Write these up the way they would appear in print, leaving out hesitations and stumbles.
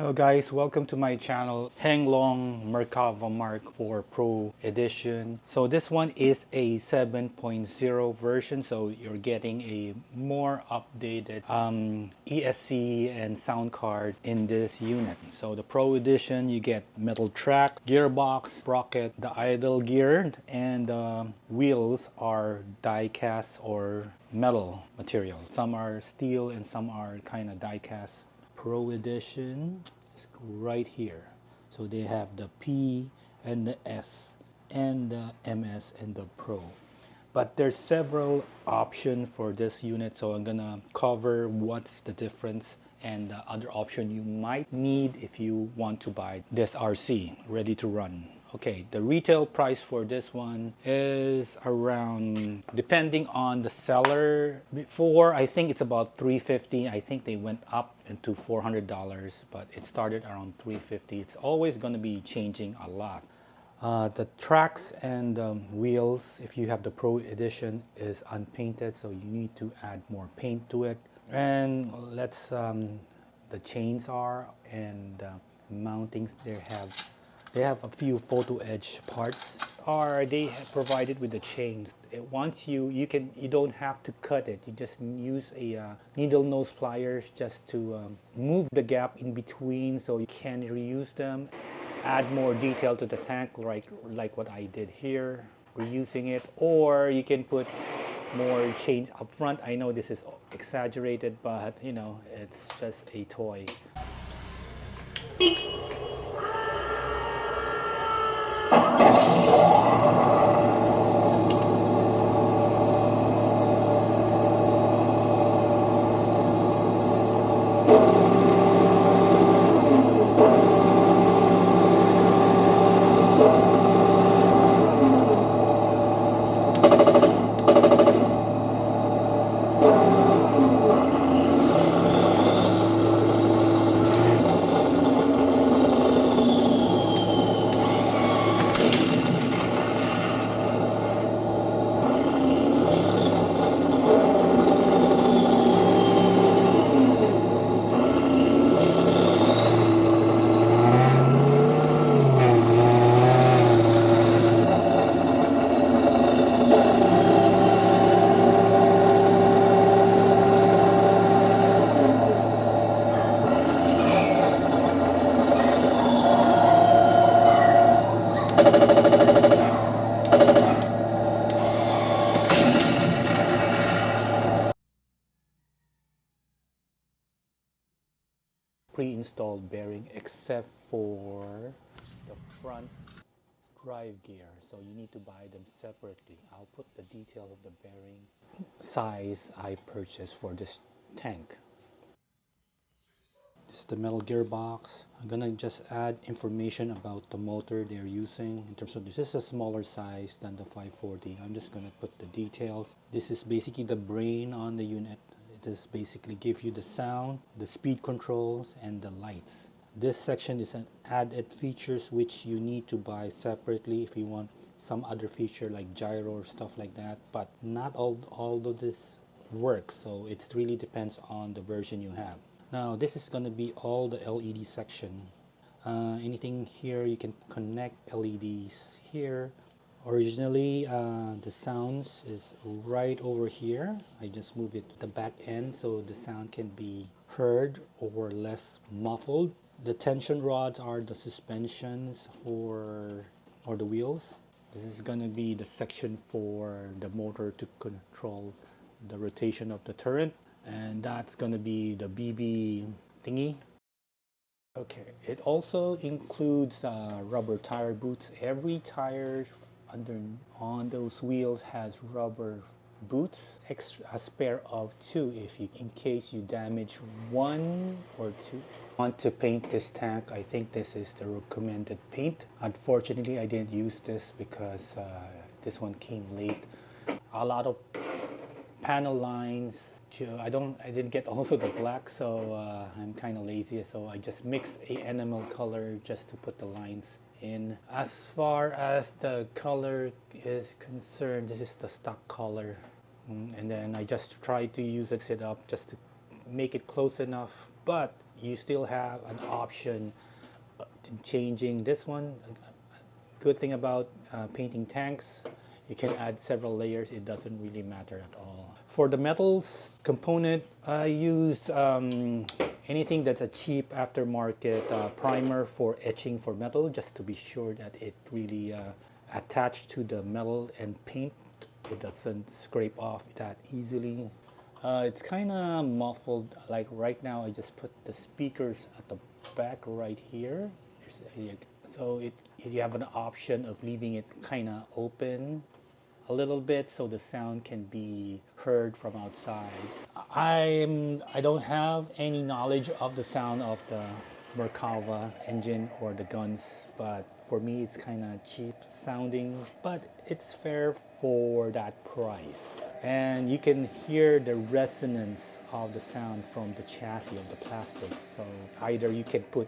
Hello guys, welcome to my channel, Heng Long Merkava Mark IV Pro Edition. So this one is a 7.0 version, so you're getting a more updated ESC and sound card in this unit. So the Pro Edition, you get metal track, gearbox, sprocket, the idle gear, and wheels are die cast or metal material. Some are steel and some are kind of die cast. Pro Edition is right here. So they have the P and the S and the MS and the Pro. But there's several options for this unit, so I'm gonna cover what's the difference and the other option you might need if you want to buy this RC ready to run. Okay, the retail price for this one is around, depending on the seller. Before, I think it's about $350. I think they went up into $400, but it started around $350. It's always going to be changing a lot. The tracks and wheels, if you have the Pro Edition, is unpainted, so you need to add more paint to it. And let's the chains are and mountings. They have a few photo edge parts. They provided with the chains. Once you don't have to cut it. You just use a needle nose pliers just to move the gap in between, so you can reuse them. Add more detail to the tank, like what I did here, reusing it, or you can put more chains up front. I know this is exaggerated, but you know, it's just a toy. Pre-installed bearing except for the front drive gear, so you need to buy them separately. I'll put the detail of the bearing size I purchased for this tank. This is the metal gearbox. I'm gonna just add information about the motor they're using in terms of this is a smaller size than the 540. I'm just gonna put the details. This is basically the brain on the unit. This basically gives you the sound, the speed controls, and the lights. This section is an added features which you need to buy separately if you want some other feature like gyro or stuff like that. But not all of this works, so it really depends on the version you have. Now this is going to be all the LED section. Anything here you can connect LEDs here. Originally, the sounds is right over here. I just move it to the back end so the sound can be heard or less muffled. The tension rods are the suspensions or the wheels. This is going to be the section for the motor to control the rotation of the turret, and that's going to be the BB thingy. Okay, it also includes rubber tire boots. Every tire on those wheels has rubber boots, a spare of 2 if you, in case you damage 1 or 2. Want to paint this tank, I think this is the recommended paint. Unfortunately, I didn't use this because this one came late. A lot of panel lines. I didn't get also the black, so I'm kind of lazy, so I just mixed a enamel color just to put the lines in. As far as the color is concerned, this is the stock color, and then I just tried to use it set up just to make it close enough, but you still have an option to changing this one. Good thing about painting tanks, you can add several layers. It doesn't really matter at all. For the metals component, I use anything that's a cheap aftermarket primer for etching for metal, just to be sure that it really attached to the metal and paint. It doesn't scrape off that easily. It's kind of muffled. Like right now, I just put the speakers at the back right here. So you have an option of leaving it kind of open a little bit so the sound can be heard from outside. I don't have any knowledge of the sound of the Merkava engine or the guns, but for me it's kind of cheap sounding, but it's fair for that price. And you can hear the resonance of the sound from the chassis of the plastic. So either you can put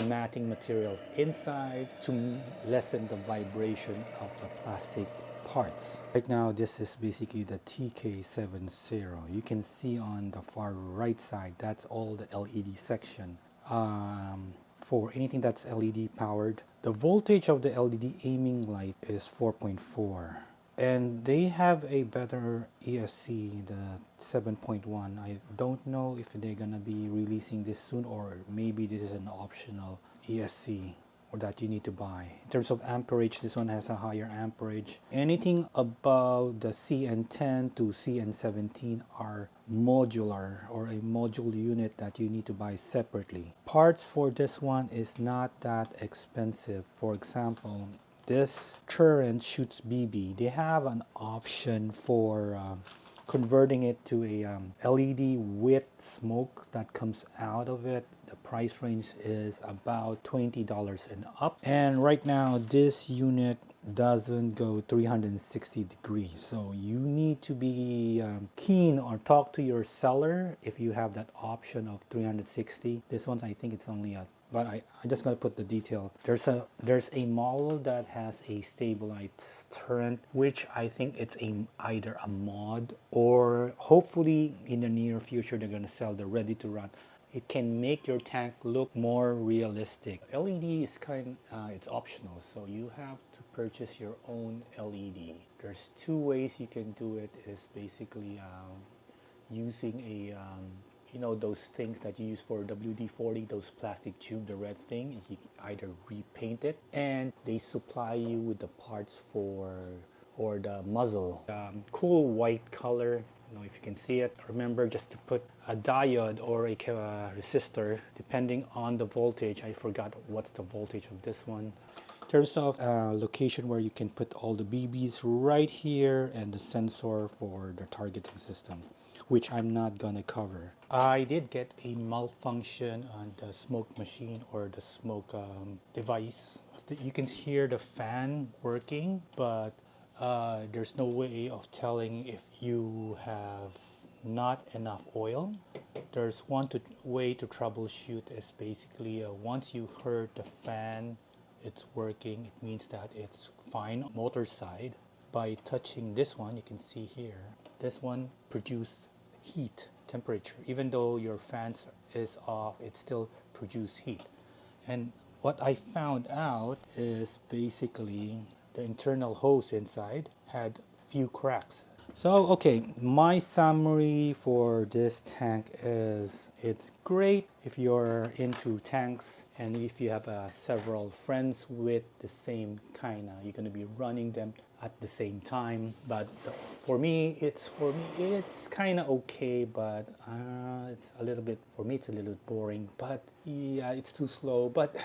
matting materials inside to lessen the vibration of the plastic parts. Right now, this is basically the TK70. You can see on the far right side, that's all the LED section. For anything that's LED powered, the voltage of the LED aiming light is 4.4. And they have a better ESC, the 7.1. I don't know if they're gonna be releasing this soon, or maybe this is an optional ESC or that you need to buy. In terms of amperage, this one has a higher amperage. Anything above the CN10 to CN17 are modular, or a module unit that you need to buy separately. Parts for this one is not that expensive. For example, this turret shoots BB. They have an option for converting it to a LED with smoke that comes out of it. The price range is about $20 and up. And right now, this unit doesn't go 360 degrees. So you need to be keen or talk to your seller if you have that option of 360. This one, I think it's only a, but I just gotta put the detail. There's a model that has a stabilized turret, which I think it's either a mod, or hopefully in the near future they're gonna sell the ready to run. It can make your tank look more realistic. LED is it's optional, so you have to purchase your own LED. There's two ways you can do it. Is basically using a you know, those things that you use for WD-40, those plastic tube, the red thing. You either repaint it, and they supply you with the parts for, or the muzzle. Cool white color. I don't know if you can see it. Remember just to put a diode or a resistor depending on the voltage. I forgot what's the voltage of this one. In terms of location where you can put all the BBs right here, and the sensor for the targeting system, which I'm not gonna cover. I did get a malfunction on the smoke machine, or the smoke device. You can hear the fan working, but there's no way of telling if you have not enough oil. There's one way to troubleshoot is basically once you heard the fan, it's working, it means that it's fine. Motor side, by touching this one, you can see here, this one produces heat, temperature. Even though your fans is off, it still produces heat. And what I found out is basically the internal hose inside had few cracks. So okay, my summary for this tank is it's great if you're into tanks, and if you have several friends with the same kind of, you're going to be running them at the same time. But for me it's kind of okay, but it's a little bit, for me it's a little bit boring. But yeah, it's too slow. But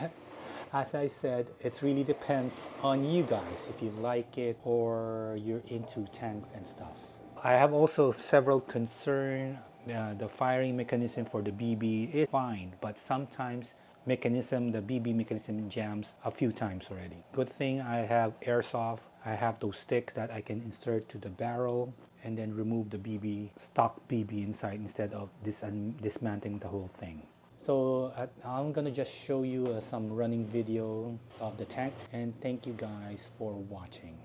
as I said, it really depends on you guys if you like it or you're into tanks and stuff. I have also several concerns. The firing mechanism for the BB is fine, but sometimes the BB mechanism jams a few times already. Good thing I have airsoft. I have those sticks that I can insert to the barrel and then remove the stock BB inside, instead of dismantling the whole thing. So I'm gonna just show you some running video of the tank, and thank you guys for watching.